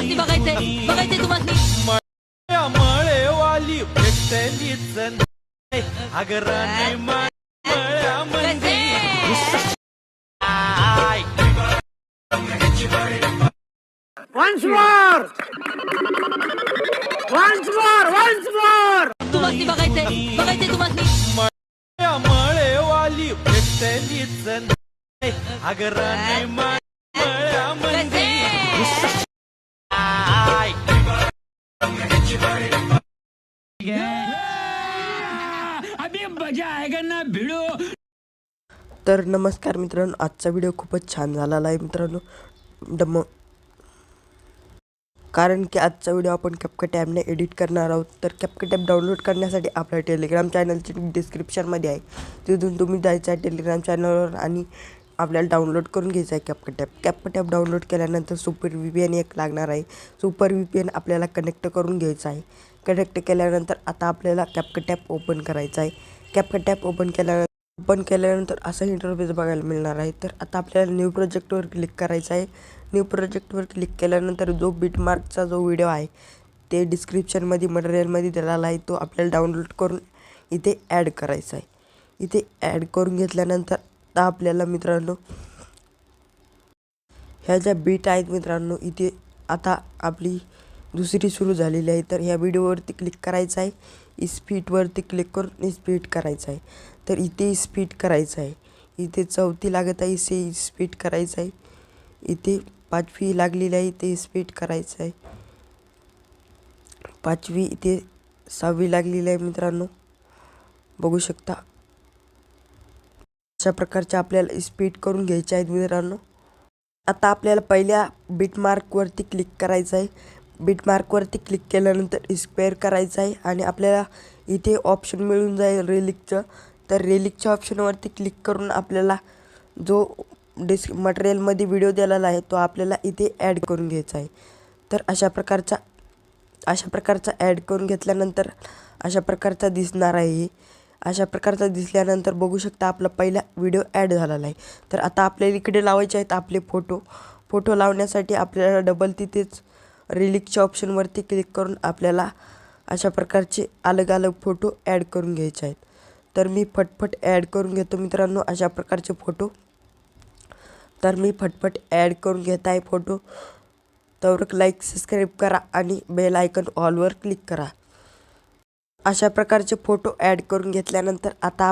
तुम्हाला बघायचंय बघायचंय तुम्हाला मळेवाली भेटलीच अगराने मळ्यामध्ये Once more! Once more! Once more! तुम्हाला बघायचंय बघायचंय तुम्हाला मळेवाली भेटलीच अगराने मळ्यामध्ये अभी मजा आएगा ना भिड़ो. तर नमस्कार मित्रांनो, आजचा व्हिडिओ खूपच छान झालेला आहे मित्रांनो. कारण की आजचा व्हिडिओ आपण कॅपकट ॲपने एडिट करणार आहोत. तर कॅपकट ॲप डाउनलोड करण्यासाठी आपल्या टेलिग्राम चॅनलची लिंक डिस्क्रिप्शनमध्ये आहे. तिथून तुम्ही जायचं आहे टेलिग्राम चॅनलवर आणि आपल्याला डाउनलोड करून घ्यायचं आहे CapCut app. CapCut app download केल्यानंतर सुपर VPN एक लागणार आहे. सुपर VPN आपल्याला कनेक्ट करून घ्यायचं आहे. कनेक्ट केल्यानंतर आता आपल्याला कॅपकट ॲप ओपन करायचं आहे. कॅपकट ॲप ओपन केल्यानंतर असा इंटरफेस बघायला मिळणार आहे. तर आता आपल्याला न्यू प्रोजेक्टवर क्लिक करायचं आहे. न्यू प्रोजेक्टवर क्लिक केल्यानंतर जो बिटमार्कचा जो व्हिडिओ आहे ते डिस्क्रिप्शनमध्ये मटेरियलमध्ये दिलेला आहे, तो आपल्याला डाउनलोड करून इथे ॲड करायचा आहे. इथे ॲड करून घेतल्यानंतर आता आपल्याला मित्रांनो ह्या ज्या बीट आहेत मित्रांनो, इथे आता आपली दुसरी सुरू झालेली आहे. तर ह्या व्हिडिओवरती क्लिक करायचं आहे. स्पीडवरती क्लिक करून स्पीड करायचं आहे. तर इथे स्पीड करायचं आहे. इथे 4थी लागत आहे, इथे स्पीड करायचं आहे. इथे 5वी लागलेली आहे, ते स्पीड करायचं आहे. 5वी इथे 6वी लागलेली आहे मित्रांनो, बघू शकता. अशा प्रकारचे आपल्याला स्पीड करून घ्यायचे आहेत मित्रांनो. आता आपल्याला पहिल्या बिटमार्कवरती क्लिक करायचं आहे. बिटमार्कवरती क्लिक केल्यानंतर स्क्वेअर करायचं आहे आणि आपल्याला इथे ऑप्शन मिळून जाईल रेलिकचं. तर रेलिकच्या ऑप्शनवरती क्लिक करून आपल्याला जो मटेरियलमध्ये व्हिडिओ दिलेला आहे तो आपल्याला इथे ॲड करून घ्यायचा आहे. तर अशा प्रकारचा ॲड करून घेतल्यानंतर अशा प्रकारचा दिसणार आहे. अशा प्रकारचा दिसल्यानंतर बघू शकता आपला पहिला व्हिडिओ ॲड झालेला आहे. तर आता आपल्याला इकडे लावायचे आहेत आपले फोटो लावण्यासाठी आपल्याला डबल तिथेच रिलिकच्या ऑप्शनवरती क्लिक करून आपल्याला अशा प्रकारचे अलग अलग फोटो ॲड करून घ्यायचे आहेत. तर मी फटफट ॲड करून घेतो मित्रांनो अशा प्रकारचे फोटो. तर मी फटफट ॲड करून घेत आहे फोटो. तर लाईक सबस्क्राईब करा आणि बेल आयकन ऑलवर क्लिक करा. अशा प्रकारचे फोटो ॲड करून घेतल्यानंतर आता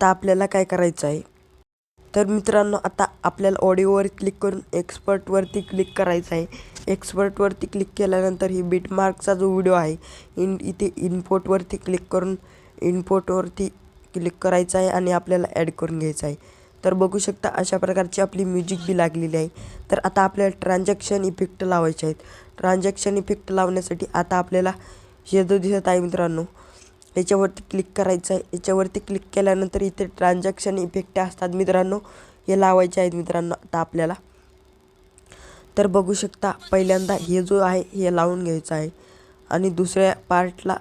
आपल्याला काय करायचं आहे, तर मित्रांनो आता आपल्याला ऑडिओवर क्लिक करून एक्सपर्टवरती क्लिक करायचं आहे. एक्सपर्टवरती क्लिक केल्यानंतर ही बिटमार्कचा जो व्हिडिओ आहे इथे इम्पोर्टवरती क्लिक करून इम्पोर्टवरती क्लिक करायचं आहे आणि आपल्याला ॲड करून घ्यायचं आहे. तर बघू शकता अशा प्रकारची आपली म्युझिक बी लागलेली आहे. तर आता आपल्याला ट्रान्झॅक्शन इफेक्ट लावायचे आहेत. ट्रान्झॅक्शन इफेक्ट लावण्यासाठी आता आपल्याला हे जो दिसत आहे मित्रांनो याच्यावरती क्लिक करायचं आहे. याच्यावरती क्लिक केल्यानंतर इथे ट्रान्झॅक्शन इफेक्ट असतात मित्रांनो, हे लावायचे आहेत मित्रांनो आता आपल्याला. तर बघू शकता पहिल्यांदा हे जो आहे हे लावून घ्यायचं आहे आणि दुसऱ्या पार्टला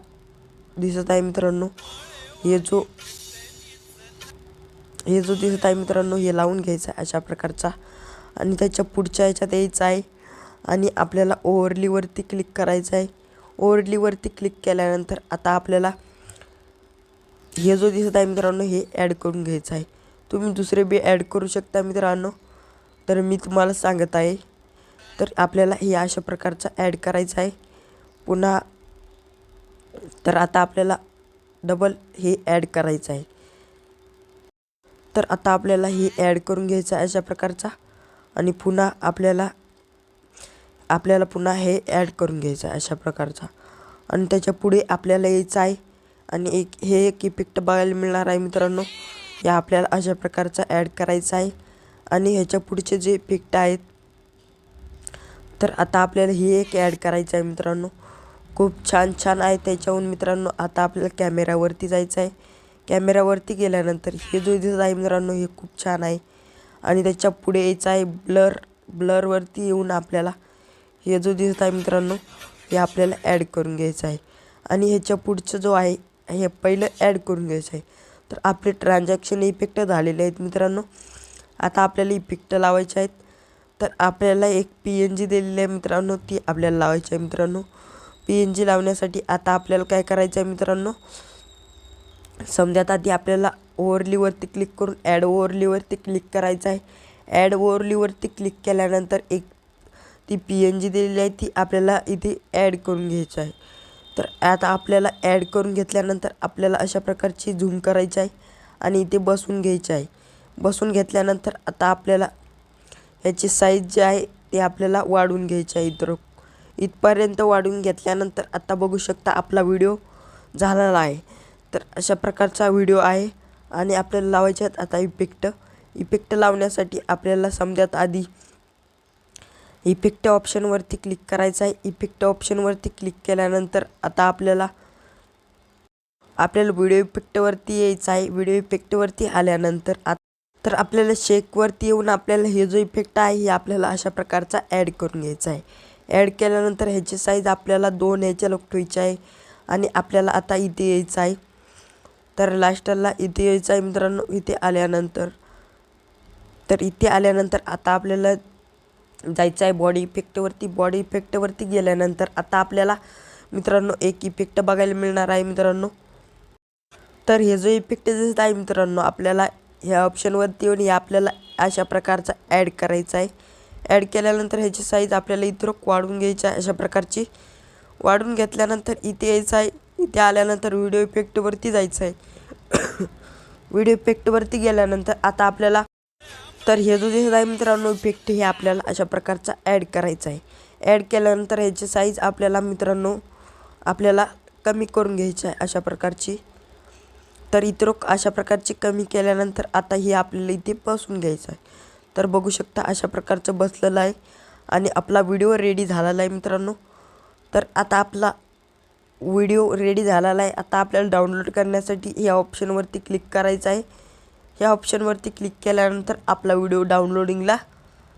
दिसत आहे मित्रांनो हे जो दिसत आहे मित्रांनो हे लावून घ्यायचं आहे अशा प्रकारचा. आणि त्याच्या पुढच्या ह्याच्यात यायचं आहे आणि आपल्याला ओव्हरलीवरती क्लिक करायचं आहे. ओव्हरलीवरती क्लिक केल्यानंतर आता आपल्याला हे जो दिसत आहे मित्रांनो हे ॲड करून घ्यायचं आहे. तुम्ही दुसरे बी ॲड करू शकता मित्रांनो, तर मी तुम्हाला सांगत आहे. तर आपल्याला हे अशा प्रकारचा ॲड करायचं आहे पुन्हा. तर आता आपल्याला डबल हे ॲड करायचं आहे. तर आता आपल्याला हे ॲड करून घ्यायचं आहे अशा प्रकारचा आणि पुन्हा आपल्याला पुन्हा हे ॲड करून घ्यायचं आहे अशा प्रकारचा. आणि त्याच्या पुढे आपल्याला यायचं आहे आणि एक इफेक्ट बघायला मिळणार आहे मित्रांनो, हे आपल्याला अशा प्रकारचा ॲड करायचा आहे. आणि ह्याच्या पुढचे जे इफेक्ट आहेत तर आता आपल्याला हे एक ॲड करायचं आहे मित्रांनो. खूप छान आहे त्याच्याहून मित्रांनो. आता आपल्याला कॅमेरावरती जायचं आहे. कॅमेरावरती गेल्यानंतर हे जो दिसत आहे मित्रांनो हे खूप छान आहे. आणि त्याच्या पुढे यायचं आहे ब्लरवरती येऊन आपल्याला हे जो दिसत आहे मित्रांनो हे आपल्याला ॲड करून घ्यायचं आहे. आणि ह्याच्या पुढचं जो आहे हे पहिलं ॲड करून घ्यायचं आहे. तर आपले ट्रान्झॅक्शन इफेक्ट झालेले आहेत मित्रांनो. आता आपल्याला इफेक्ट लावायचे आहेत. तर आपल्याला एक PNG दिलेली आहे मित्रांनो, ती आपल्याला लावायची आहे मित्रांनो. PNG लावण्यासाठी आता आपल्याला काय करायचं आहे मित्रांनो, समजा आधी आपल्याला ओव्हरलीवरती क्लिक करून ॲड ओव्हरलीवरती क्लिक करायचं आहे. ॲड ओव्हरलीवरती क्लिक केल्यानंतर एक ती PNG दिलेली आहे ती आपल्याला इथे ॲड करून घ्यायची आहे. तर आता आपल्याला ॲड करून घेतल्यानंतर आपल्याला अशा प्रकारची झूम करायची आहे आणि इथे बसवून घ्यायची आहे. बसवून घेतल्यानंतर आता आपल्याला ह्याची साईज जी आहे ते आपल्याला वाढवून घ्यायची आहे. इथपर्यंत वाढवून घेतल्यानंतर आता बघू शकता आपला व्हिडिओ झालेला आहे. तर अशा प्रकारचा व्हिडिओ आहे आणि आपल्याला लावायचे आहेत आता इफेक्ट लावण्यासाठी आपल्याला समजात आधी इफेक्ट ऑप्शनवरती क्लिक करायचं आहे. इफेक्ट ऑप्शनवरती क्लिक केल्यानंतर आता आपल्याला व्हिडिओ इफेक्टवरती यायचं आहे. व्हिडिओ इफेक्टवरती आल्यानंतर तर आपल्याला शेकवरती येऊन आपल्याला हे जो इफेक्ट आहे हे आपल्याला अशा प्रकारचा ॲड करून घ्यायचा आहे. ॲड केल्यानंतर ह्याची साईज आपल्याला 2 ह्याच्या ठेवायची आहे आणि आपल्याला आता इथे यायचं आहे. तर लास्टला इथे यायचं आहे मित्रांनो. इथे आल्यानंतर आता आपल्याला जायचं आहे बॉडी इफेक्टवरती गेल्यानंतर आता आपल्याला मित्रांनो एक इफेक्ट बघायला मिळणार आहे मित्रांनो. तर हे जो इफेक्ट दिसत आहे मित्रांनो आपल्याला ह्या ऑप्शनवरती येऊन हे आपल्याला अशा प्रकारचा ॲड करायचा आहे. ॲड केल्यानंतर ह्याची साईज आपल्याला इथं वाढवून घ्यायची आहे. अशा प्रकारची वाढवून घेतल्यानंतर इथे यायचं आहे. इथे आल्यानंतर व्हिडिओ इफेक्टवरती जायचं आहे. व्हिडिओ इफेक्टवरती गेल्यानंतर आता आपल्याला तर हे जो दिसत आहे मित्रांनो इफेक्ट हे आपल्याला अशा प्रकारचा ॲड करायचा आहे. ॲड केल्यानंतर ह्याची साईज आपल्याला मित्रांनो कमी करून घ्यायची आहे अशा प्रकारची. तर इतर अशा प्रकारची कमी केल्यानंतर आता हे आपल्याला इथे बसवून घ्यायचं आहे. तर बघू शकता अशा प्रकारचं बसलेलं आहे आणि आपला व्हिडिओ रेडी झालेला आहे मित्रांनो. तर आता आपला व्हिडिओ रेडी झालेला आहे. आता आपल्याला डाउनलोड करण्यासाठी ह्या ऑप्शनवरती क्लिक करायचं आहे. ह्या ऑप्शनवरती क्लिक केल्यानंतर आपला व्हिडिओ डाउनलोडिंगला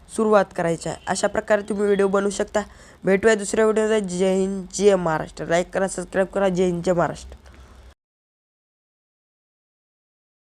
सुरुवात करायची आहे. अशा प्रकारे तुम्ही व्हिडिओ बनवू शकता. भेटूया दुसऱ्या व्हिडिओला. जय हिंद, जय महाराष्ट्र. लाईक करा, सबस्क्राईब करा. जय हिंद, जय महाराष्ट्र.